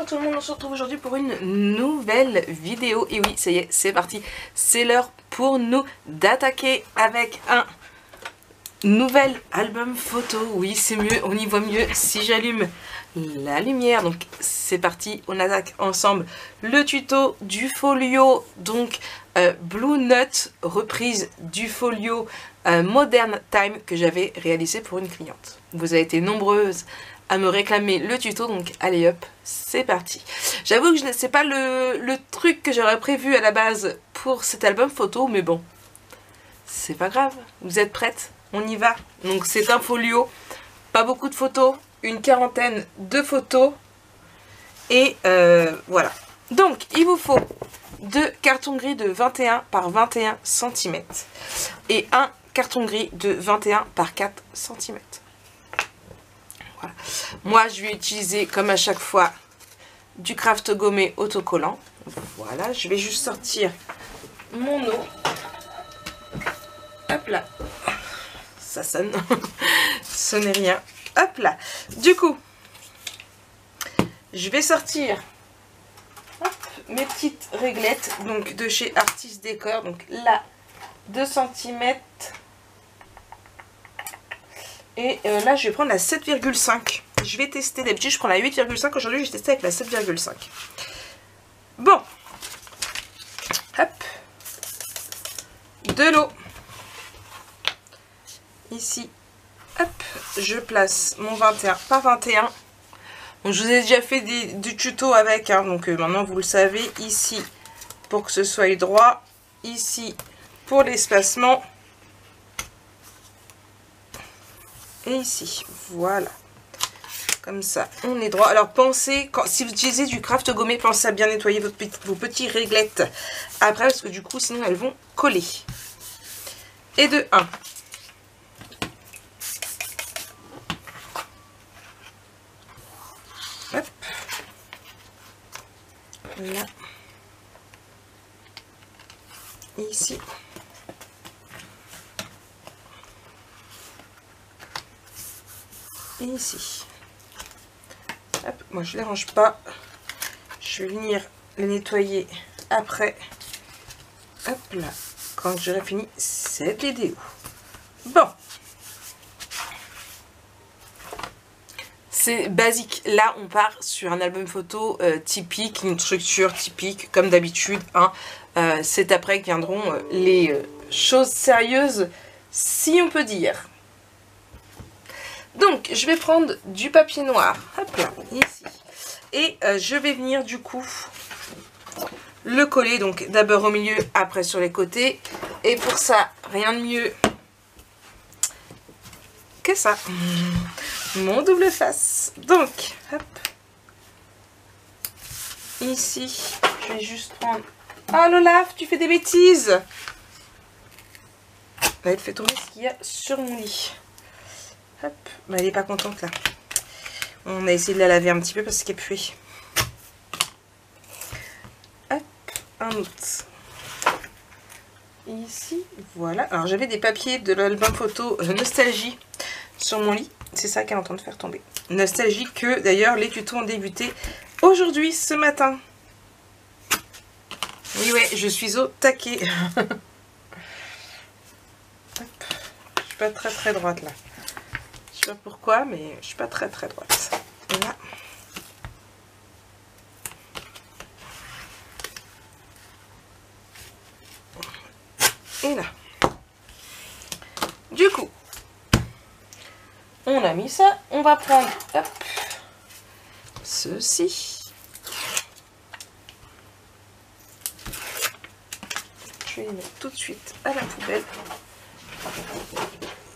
Bonjour tout le monde, on se retrouve aujourd'hui pour une nouvelle vidéo. Et oui, ça y est, c'est parti. C'est l'heure pour nous d'attaquer avec un nouvel album photo. Oui, c'est mieux, on y voit mieux si j'allume la lumière. Donc c'est parti, on attaque ensemble le tuto du folio. Donc Blue Note, reprise du folio Modern Time que j'avais réalisé pour une cliente. Vous avez été nombreuses à me réclamer le tuto, donc allez hop, c'est parti. J'avoue que c'est pas le truc que j'aurais prévu à la base pour cet album photo, mais bon, c'est pas grave. Vous êtes prêtes? On y va. Donc c'est un folio, pas beaucoup de photos, une quarantaine de photos, et voilà. Donc il vous faut deux cartons gris de 21 par 21 cm et un carton gris de 21 par 4 cm. Voilà. Moi je vais utiliser comme à chaque fois du craft gommé autocollant. Voilà, je vais juste sortir mon eau. Hop là, ça sonne. Ce n'est rien. Hop là. Du coup, je vais sortir mes petites réglettes donc de chez Artist Décor. Donc là, 2 cm. Et là, je vais prendre la 7,5. Je vais tester. D'habitude, je prends la 8,5. Aujourd'hui, j'ai testé avec la 7,5. Bon. Hop. De l'eau. Ici. Hop. Je place mon 21 par 21. Bon, je vous ai déjà fait du tuto avec. Hein, donc maintenant, vous le savez. Ici, pour que ce soit droit. Ici, pour l'espacement. Et ici, voilà, comme ça, on est droit. Alors pensez, si vous utilisez du craft gommé, pensez à bien nettoyer vos petits réglettes après, parce que du coup, sinon elles vont coller. Et de 1. Hop. Là. Et ici. Et ici. Hop, moi je les range pas. Je vais venir les nettoyer après. Hop là. Quand j'aurai fini cette vidéo. Bon. C'est basique. Là, on part sur un album photo typique, une structure typique, comme d'habitude. Hein. C'est après que viendront les choses sérieuses, si on peut dire. Donc, je vais prendre du papier noir, hop là, ici, et je vais venir du coup le coller, donc d'abord au milieu, après sur les côtés, et pour ça, rien de mieux que ça, mon double face. Donc, hop, ici, je vais juste prendre, oh l'Olaf, tu fais des bêtises, là, il fait tomber ce qu'il y a sur mon lit. Hop, bah, elle n'est pas contente là. On a essayé de la laver un petit peu parce qu'elle puait. Hop, un autre. Ici, voilà. Alors j'avais des papiers de l'album photo Nostalgie sur mon lit. C'est ça qu'elle est en train de faire tomber. Nostalgie que d'ailleurs les tutos ont débuté aujourd'hui, ce matin. Oui, ouais, je suis au taquet. Hop. Je suis pas très droite là. Je sais pas pourquoi, mais je suis pas très droite. Et là. Et là. Du coup, on a mis ça. On va prendre, hop, ceci. Je vais les mettre tout de suite à la poubelle.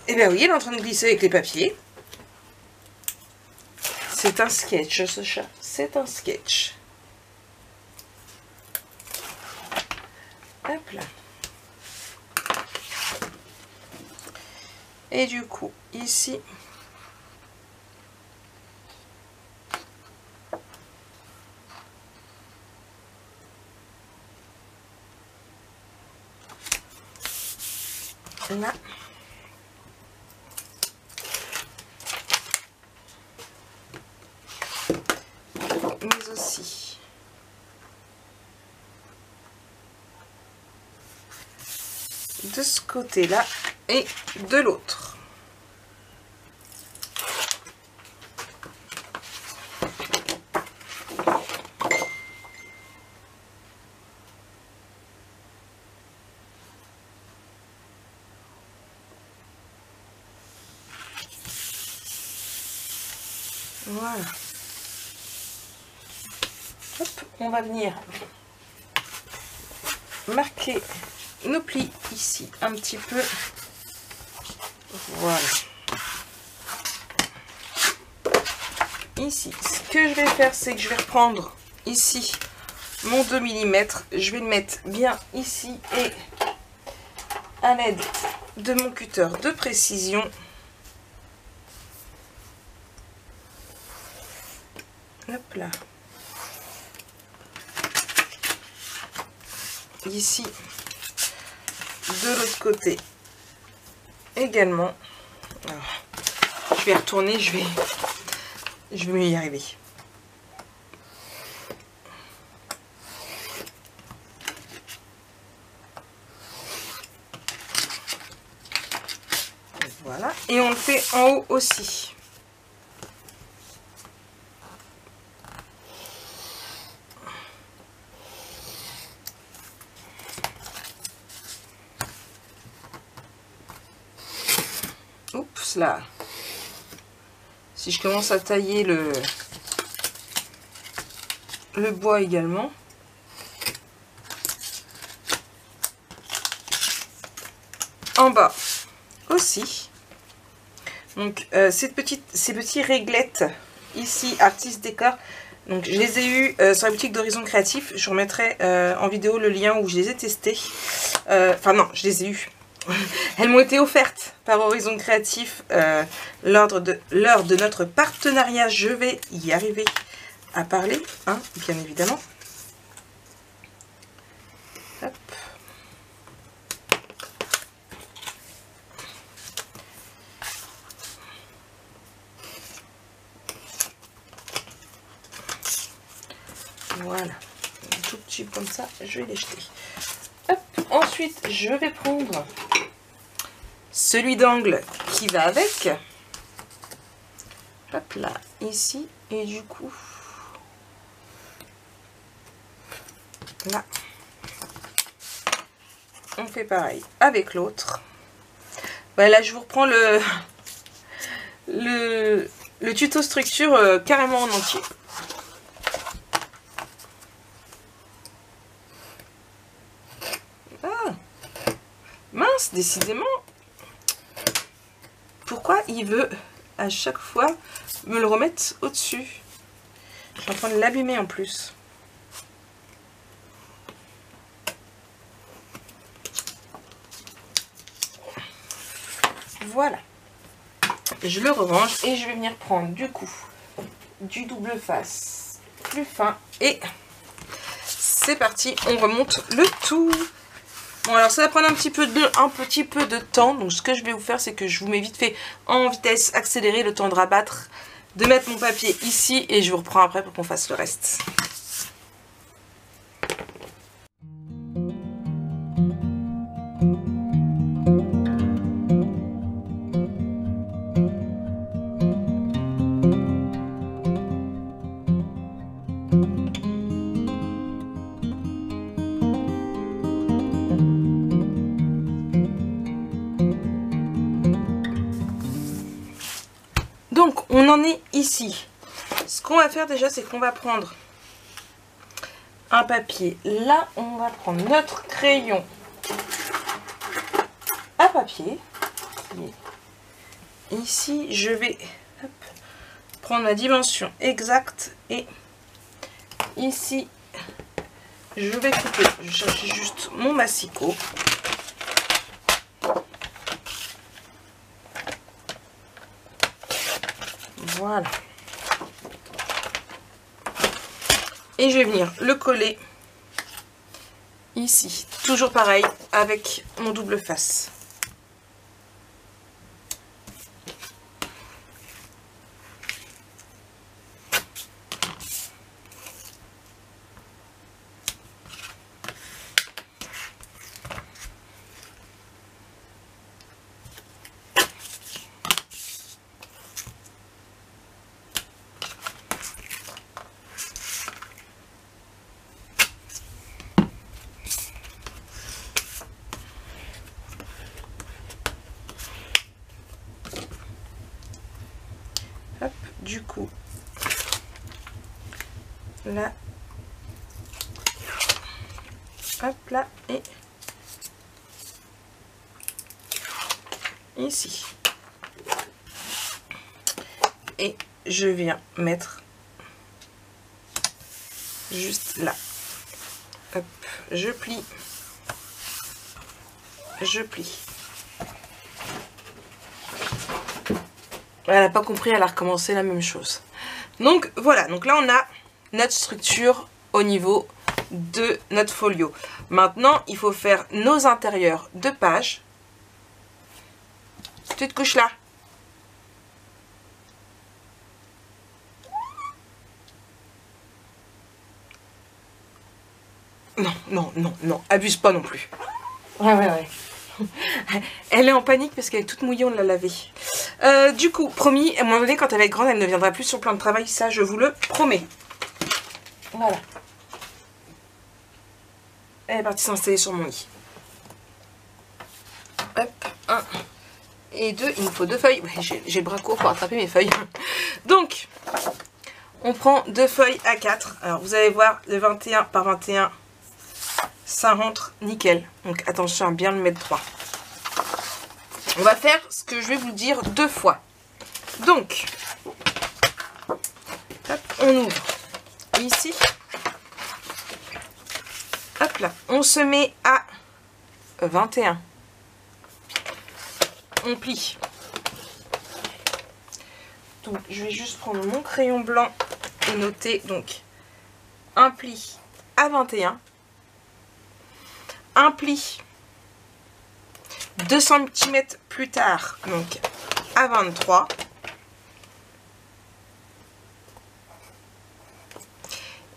Et bien oui, elle est en train de glisser avec les papiers. C'est un sketch, ce chat. C'est un sketch. Hop là. Et du coup, ici. Là. Mais aussi de ce côté-là et de l'autre. Voilà. Hop, on va venir marquer nos plis ici un petit peu. Voilà. Ici, ce que je vais faire, c'est que je vais reprendre ici mon 2 mm. Je vais le mettre bien ici et à l'aide de mon cutter de précision. Hop là. Ici, de l'autre côté également. Alors, je vais retourner, je vais mieux y arriver. Voilà, et on le fait en haut aussi. Oups là. Si je commence à tailler le bois également. En bas aussi. Donc ces petits réglettes ici, Artist Décor. Donc je les ai eu sur la boutique d'Horizon Créatif. Je remettrai en vidéo le lien où je les ai testés. Enfin non, je les ai eu. Elles m'ont été offertes par Horizon Créatif lors de notre partenariat. Je vais y arriver à parler, hein, bien évidemment. Hop. Voilà, un tout petit comme ça, je vais les jeter. Hop. Ensuite, je vais prendre celui d'angle qui va avec. Hop là, ici, et du coup, là, on fait pareil avec l'autre. Voilà, je vous reprends le tuto structure carrément en entier. Ah, mince, décidément. Pourquoi il veut à chaque fois me le remettre au-dessus? Je suis en train de l'abîmer en plus. Voilà. Je le rerange et je vais venir prendre du coup du double face plus fin. Et c'est parti, on remonte le tout. Bon, alors ça va prendre un petit peu de temps. Donc ce que je vais vous faire, c'est que je vous mets vite fait en vitesse accélérée, le temps de rabattre, de mettre mon papier ici, et je vous reprends après pour qu'on fasse le reste. Donc, on en est ici. Ce qu'on va faire déjà, c'est qu'on va prendre un papier. Là, on va prendre notre crayon à papier. Ici, je vais prendre la dimension exacte. Et ici, je vais couper. Je cherche juste mon massicot. Voilà. Et je vais venir le coller ici. Toujours pareil avec mon double face. du coup, là, hop là, et ici. Et je viens mettre juste là. Hop, je plie. Je plie. Elle n'a pas compris, elle a recommencé la même chose. Donc voilà, donc là on a notre structure au niveau de notre folio. Maintenant, il faut faire nos intérieurs de page. Tu te couches là. Non, non, non, non, abuse pas non plus. Ouais. Elle est en panique parce qu'elle est toute mouillée, on l'a lavée. Du coup, promis, à un moment donné, quand elle va être grande, elle ne viendra plus sur le plan de travail, ça je vous le promets. Voilà. Elle est partie s'installer sur mon lit. Hop, 1 et 2, il me faut 2 feuilles. Ouais, j'ai le bras court pour attraper mes feuilles. Donc, on prend 2 feuilles A4. Alors, vous allez voir, le 21 par 21, ça rentre nickel. Donc, attention à bien le mettre droit. On va faire ce que je vais vous dire 2 fois. Donc, hop, on ouvre ici. Hop là, on se met à 21. On plie. Donc, je vais juste prendre mon crayon blanc et noter donc un pli à 21. Un pli 2 cm plus tard, donc à 23.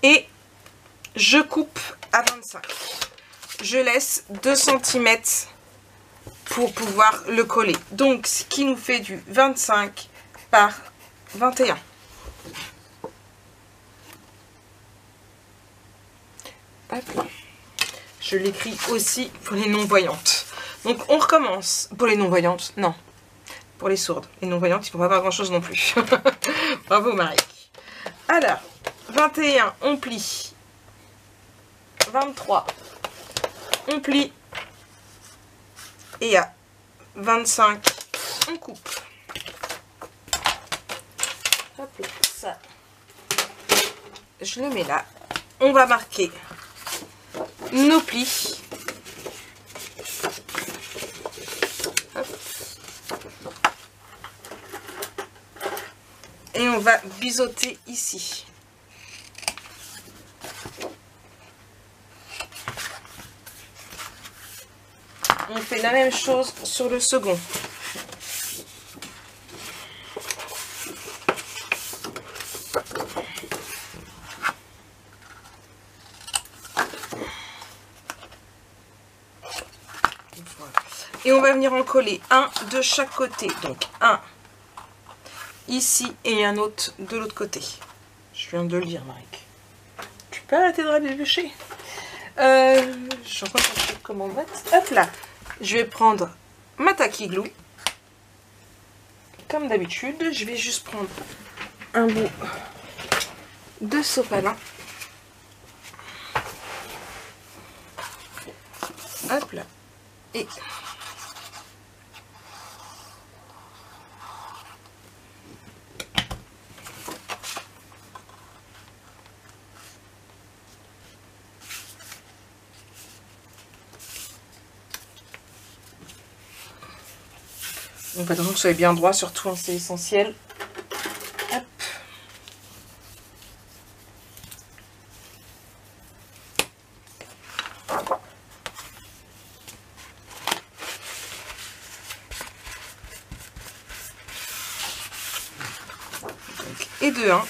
Et je coupe à 25. Je laisse 2 cm pour pouvoir le coller. Donc, ce qui nous fait du 25 par 21. Hop. Je l'écris aussi pour les non-voyantes. Donc, on recommence. Pour les non-voyantes, non. Pour les sourdes. Les non-voyantes, ils ne vont pas avoir grand-chose non plus. Bravo, Marie. Alors, 21, on plie. 23, on plie. Et à 25, on coupe. Hop là, ça. Je le mets là. On va marquer nos plis. Hop. Et on va biseauter ici. On fait la même chose sur le second. Voilà. Et on va venir en coller un de chaque côté. Donc un ici et un autre de l'autre côté. Je viens de le dire, Marik. Tu peux arrêter de rabibocher. Je suis en train de chercher comment mettre. Hop là. Je vais prendre ma tacky glue. Comme d'habitude, je vais juste prendre un bout de sopalin. Hop là. Et donc attention que vous soyez bien droit, surtout, hein, c'est essentiel. Hop. Donc, et de 1.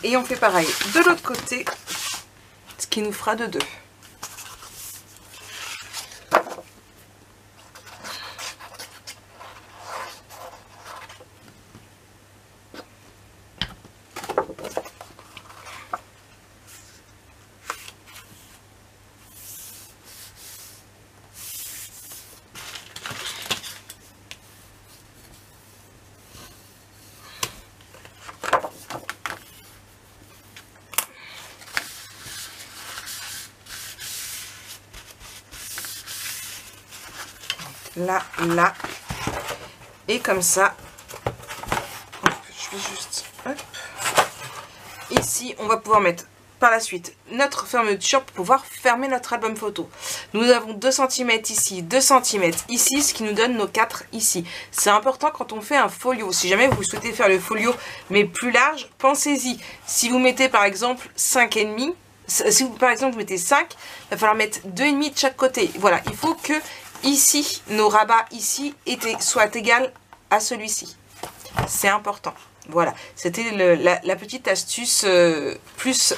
Et on fait pareil de l'autre côté, ce qui nous fera de 2. là, là. Et comme ça, je vais juste... Hop. Ici, on va pouvoir mettre par la suite notre fermeture pour pouvoir fermer notre album photo. Nous avons 2 cm ici, 2 cm ici, ce qui nous donne nos 4 ici. C'est important quand on fait un folio. Si jamais vous souhaitez faire le folio mais plus large, pensez-y. Si vous mettez par exemple 5,5, si vous par exemple vous mettez 5, il va falloir mettre 2,5 de chaque côté. Voilà, il faut que ici, nos rabats ici soient égales à celui-ci. C'est important. Voilà, c'était la petite astuce plus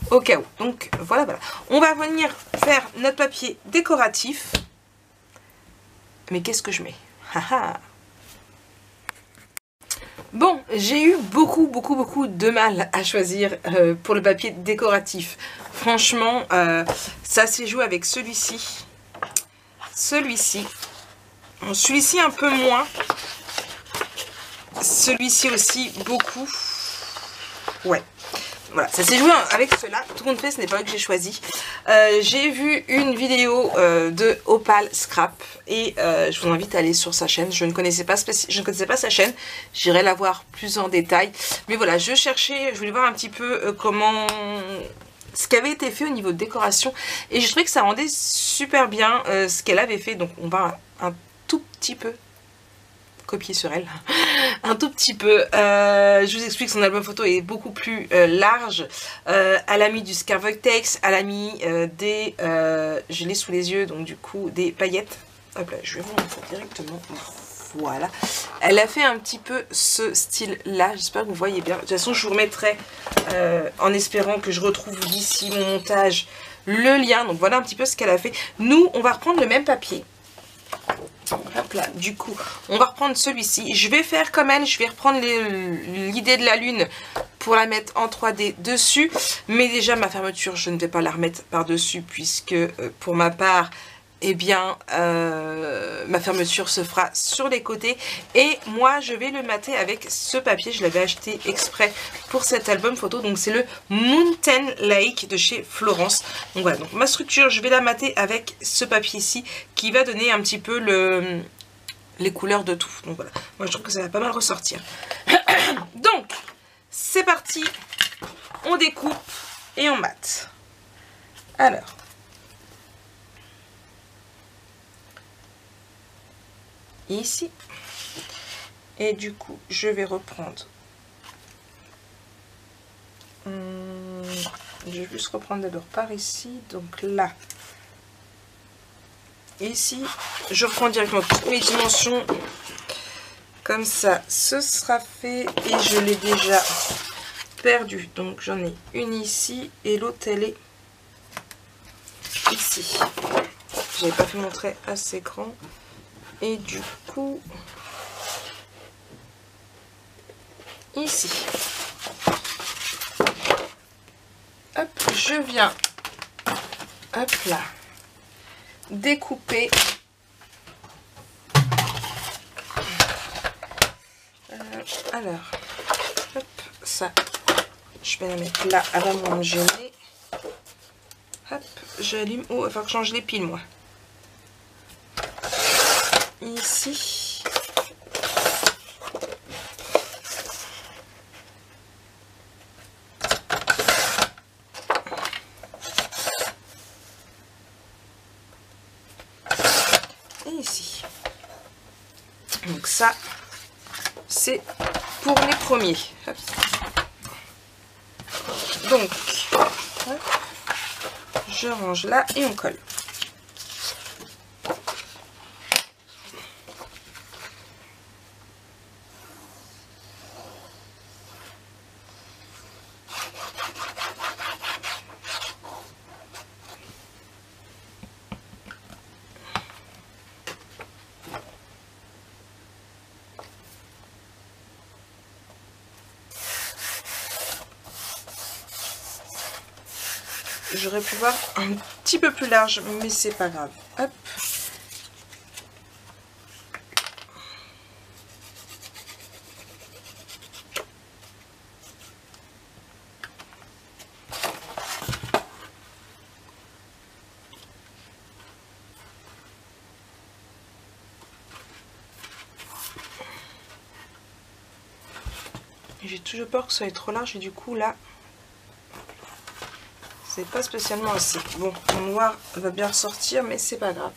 au cas où. Donc voilà, voilà. On va venir faire notre papier décoratif. Mais qu'est-ce que je mets? Bon, j'ai eu beaucoup de mal à choisir pour le papier décoratif. Franchement, ça s'est joué avec celui-ci. Celui-ci. Celui-ci un peu moins. Celui-ci aussi, beaucoup. Ouais. Voilà, ça s'est joué avec cela. Tout compte fait, ce n'est pas eux que j'ai choisi. J'ai vu une vidéo de Opal Scrap. Et je vous invite à aller sur sa chaîne. Je ne connaissais pas sa chaîne. J'irai la voir plus en détail. Mais voilà, je voulais voir un petit peu comment... ce qui avait été fait au niveau de décoration. Et je trouvais que ça rendait super bien ce qu'elle avait fait. Donc on va un tout petit peu copier sur elle, un tout petit peu. Je vous explique, son album photo est beaucoup plus large. Elle a mis du Scarvotex, elle a mis des... je l'ai sous les yeux, donc du coup, des paillettes. Hop là, je vais vous montrer directement. Voilà. Elle a fait un petit peu ce style-là. J'espère que vous voyez bien. De toute façon, je vous remettrai, en espérant que je retrouve d'ici mon montage, le lien. Donc voilà un petit peu ce qu'elle a fait. Nous, on va reprendre le même papier. Hop là, du coup, on va reprendre celui-ci. Je vais faire comme elle, je vais reprendre l'idée de la lune pour la mettre en 3D dessus. Mais déjà, ma fermeture, je ne vais pas la remettre par-dessus puisque pour ma part, eh bien, ma fermeture se fera sur les côtés. Et moi, je vais le mater avec ce papier. Je l'avais acheté exprès pour cet album photo. Donc, c'est le Mountain Lake de chez Florence. Donc, voilà. Donc, ma structure, je vais la mater avec ce papier ici qui va donner un petit peu les couleurs de tout. Donc, voilà. Moi, je trouve que ça va pas mal ressortir. Donc, c'est parti. On découpe et on mate. Alors... ici, et du coup je vais reprendre je vais juste reprendre d'abord par ici, donc là, ici je reprends directement toutes mes dimensions comme ça, ce sera fait. Et je l'ai déjà perdu, donc j'en ai une ici et l'autre elle est ici. J'avais pas fait montrer assez grand. Et du coup, ici, hop, je viens, hop là, découper. Alors, hop, ça, je vais la mettre là, elle va moins me gêner. Hop, j'allume. Oh, il va falloir que je change les piles, moi. Ici, et ici. Donc ça, c'est pour les premiers. Hop. Donc, hop, je range là et on colle. J'aurais pu voir un petit peu plus large, mais c'est pas grave. Hop. j'ai toujours peur que ça soit trop large et du coup là c'est pas spécialement assez. Bon, mon noir va bien ressortir mais c'est pas grave.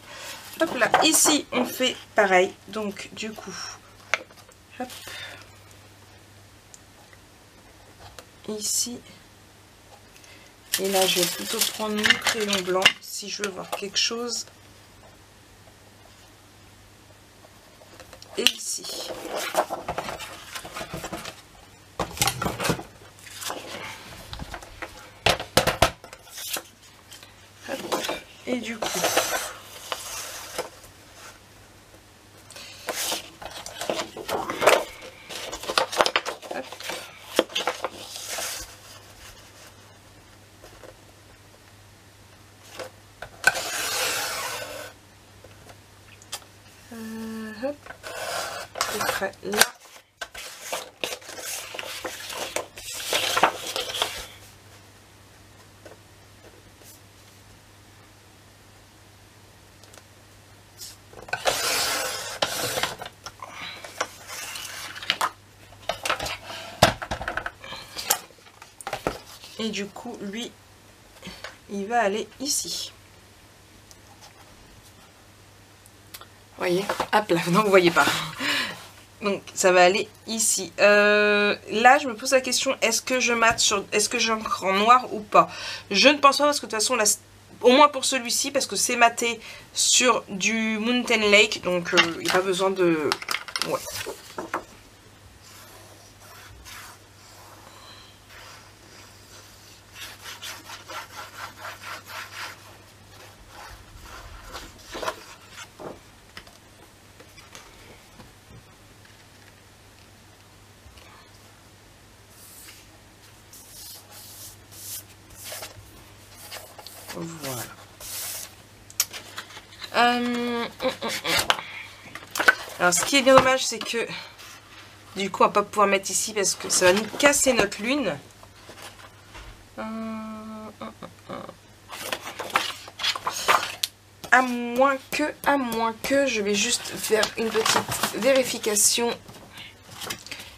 Hop là, ici on fait pareil, donc du coup hop, ici, et là je vais plutôt prendre mon crayon blanc si je veux voir quelque chose, et ici. Hop. Et du coup hop, à peu près là. Et du coup, lui, il va aller ici. Vous voyez? Hop là, non, vous voyez pas. Donc, ça va aller ici. Là, je me pose la question, est-ce que je mate sur... Est-ce que j'encre en noir ou pas? Je ne pense pas parce que de toute façon, là, au moins pour celui-ci, parce que c'est maté sur du Mountain Lake. Donc, il n'y a pas besoin de... Ouais. Voilà. Alors, ce qui est bien dommage, c'est que du coup, on va pas pouvoir mettre ici parce que ça va nous casser notre lune. À moins que, je vais juste faire une petite vérification,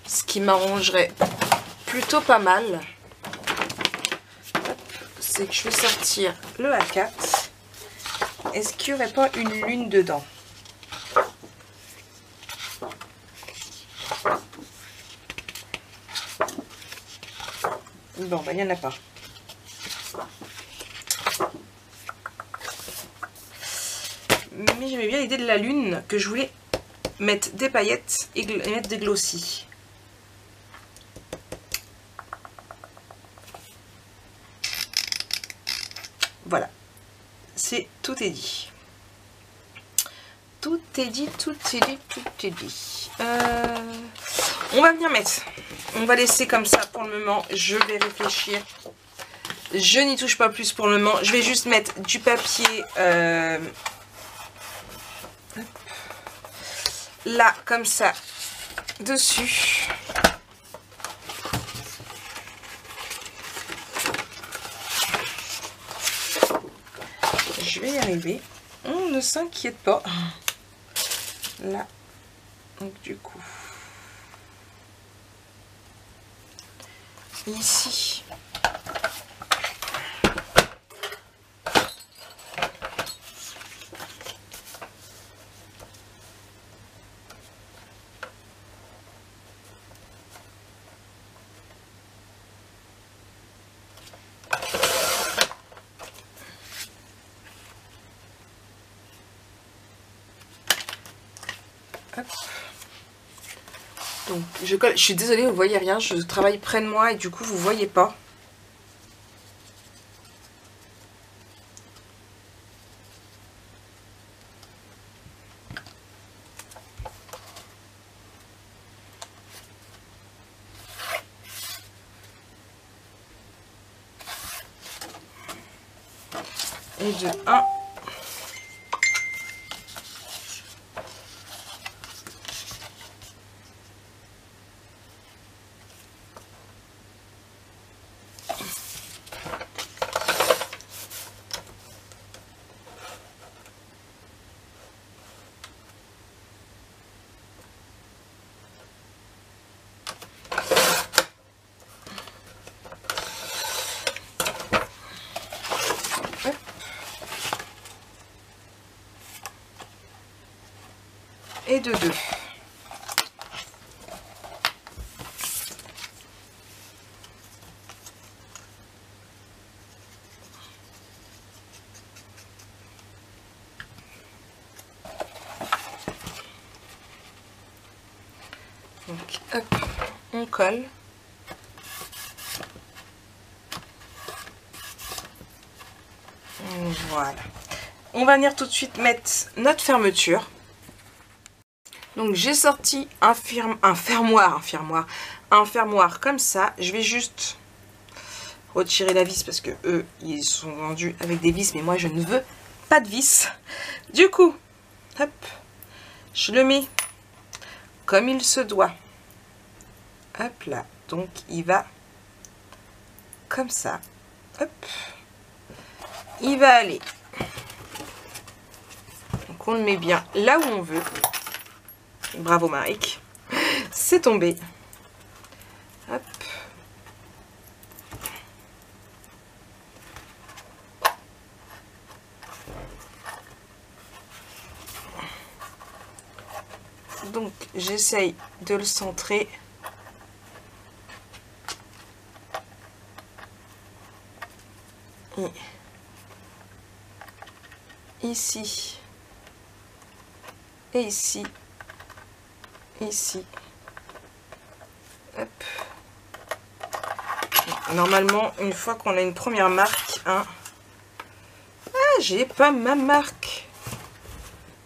ce qui m'arrangerait plutôt pas mal. C'est que je vais sortir le A4. Est-ce qu'il n'y aurait pas une lune dedans? Bon, bah il n'y en a pas. Mais j'aimais bien l'idée de la lune, que je voulais mettre des paillettes et mettre des glossy. Voilà. C'est tout est dit. Tout est dit, tout est dit, tout est dit. On va venir mettre. On va laisser comme ça pour le moment. Je vais réfléchir. Je n'y touche pas plus pour le moment. Je vais juste mettre du papier là, comme ça, dessus. Je vais y arriver. On ne s'inquiète pas. Là, donc du coup, ici, hop. Donc je colle, je suis désolée, vous voyez rien, je travaille près de moi et du coup vous voyez pas. Et de 1. et de 2. Donc, hop, on colle. Voilà. On va venir tout de suite mettre notre fermeture. Donc j'ai sorti un fermoir comme ça. Je vais juste retirer la vis parce que eux, ils sont vendus avec des vis, mais moi je ne veux pas de vis. Du coup, hop, je le mets comme il se doit. Hop là, donc il va comme ça. Hop, il va aller. Donc on le met bien là où on veut. Bravo Marek, c'est tombé. Hop. Donc j'essaye de le centrer. Et ici et ici. Ici. Hop. Normalement, une fois qu'on a une première marque, hein. Ah, j'ai pas ma marque.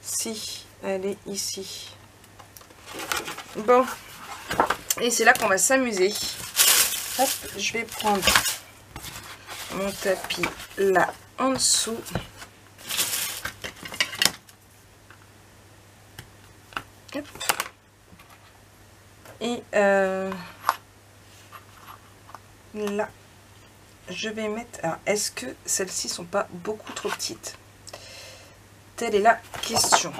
Si, elle est ici. Bon. Et c'est là qu'on va s'amuser. Hop, je vais prendre mon tapis là en dessous. Hop. Et là, je vais mettre... Alors, est-ce que celles-ci sont pas beaucoup trop petites? Telle est la question.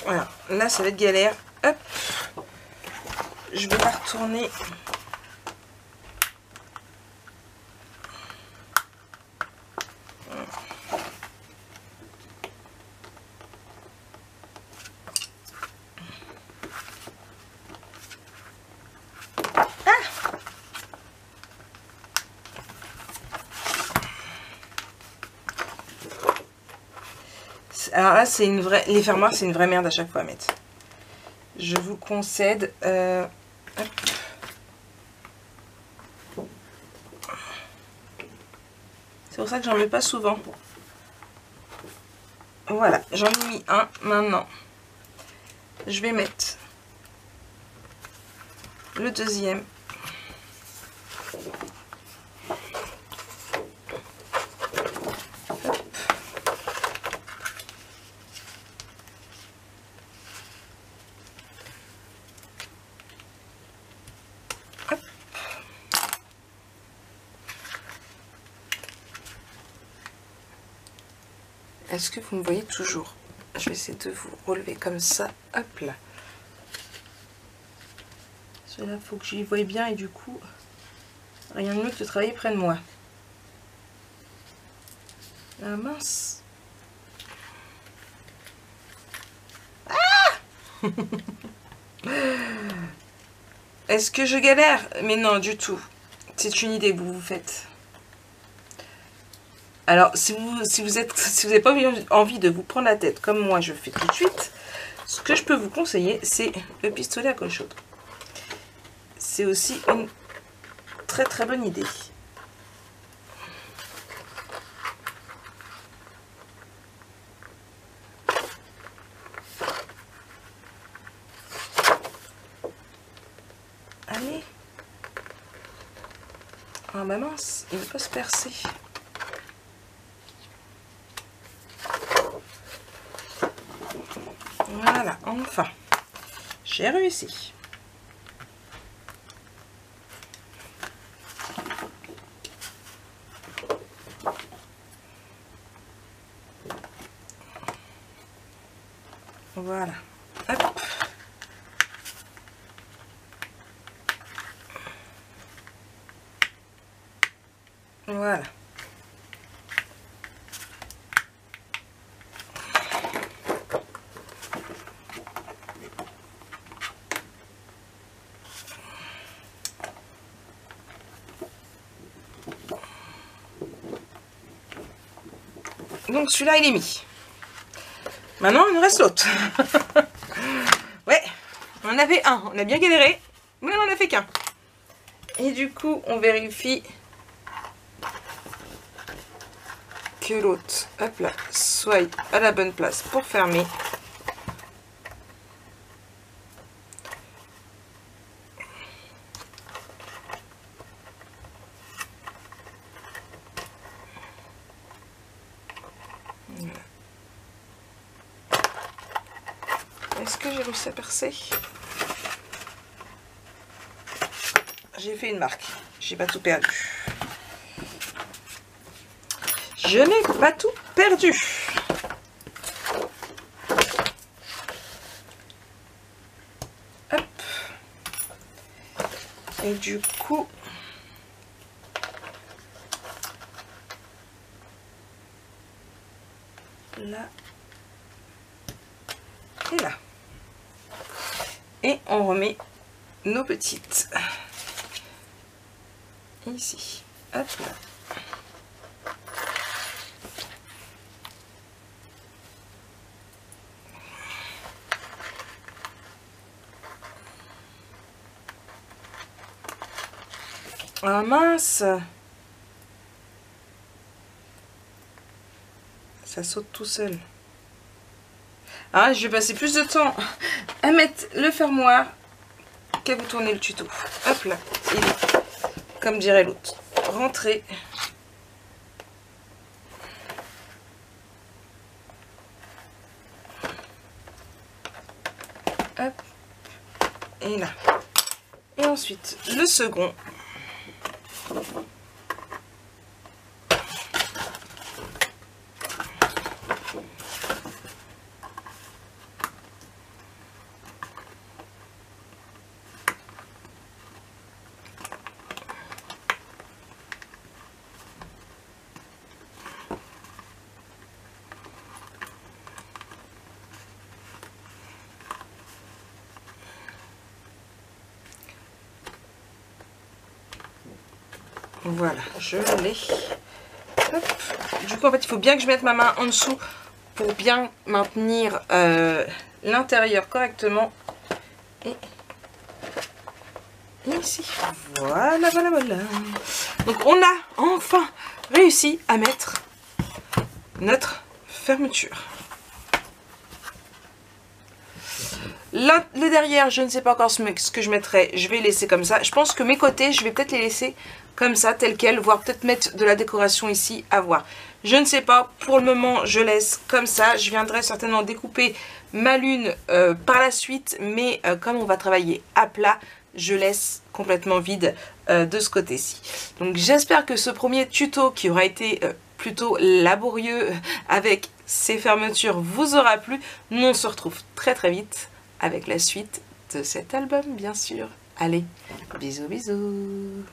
Voilà, là ça va être galère. Hop, je vais la retourner. Alors là, c'est une vraie... Les fermoirs, c'est une vraie merde à chaque fois à mettre. Je vous concède. Hop. C'est pour ça que j'en mets pas souvent. Voilà, j'en ai mis un. Maintenant, je vais mettre le deuxième. Est-ce que vous me voyez toujours? Je vais essayer de vous relever comme ça. Hop là. Celui-là, il faut que j'y voie bien et du coup, rien de mieux que de travailler près de moi. Ah mince. Ah. Est-ce que je galère? Mais non, du tout. C'est une idée que vous vous faites. Alors, si vous n'avez pas envie de vous prendre la tête comme moi je fais tout de suite, ce que je peux vous conseiller, c'est le pistolet à colle chaude. C'est aussi une très très bonne idée. Allez. Ah bah mince, il ne veut pas se percer. Voilà, enfin, j'ai réussi. Voilà. Hop. Voilà. Donc celui-là il est mis. Maintenant il nous reste l'autre. Ouais, on en avait un, on a bien galéré, mais on en a fait qu'un. Et du coup on vérifie que l'autre, hop là, soit à la bonne place pour fermer. Est-ce que j'ai réussi à percer? J'ai fait une marque. J'ai pas tout perdu. Je n'ai pas tout perdu. Hop. Et du coup... là. Et là. Et on remet nos petites ici. Hop là. Ah mince, ça saute tout seul. Ah, je vais passer plus de temps à mettre le fermoir qu'à vous tourner le tuto. Hop là, il est, comme dirait l'autre, rentré. Hop, et là. Et ensuite, le second. Voilà, je l'ai. Du coup, en fait, il faut bien que je mette ma main en dessous pour bien maintenir l'intérieur correctement. Et ici, voilà, voilà, voilà. Donc, on a enfin réussi à mettre notre fermeture. Là, le derrière, je ne sais pas encore ce que je mettrai. Je vais laisser comme ça. Je pense que mes côtés, je vais peut-être les laisser comme ça, tel quel, voire peut-être mettre de la décoration ici, à voir. Je ne sais pas, pour le moment, je laisse comme ça. Je viendrai certainement découper ma lune par la suite, mais comme on va travailler à plat, je laisse complètement vide de ce côté-ci. Donc j'espère que ce premier tuto qui aura été plutôt laborieux avec ces fermetures vous aura plu. Nous, on se retrouve très très vite avec la suite de cet album, bien sûr. Allez, bisous bisous.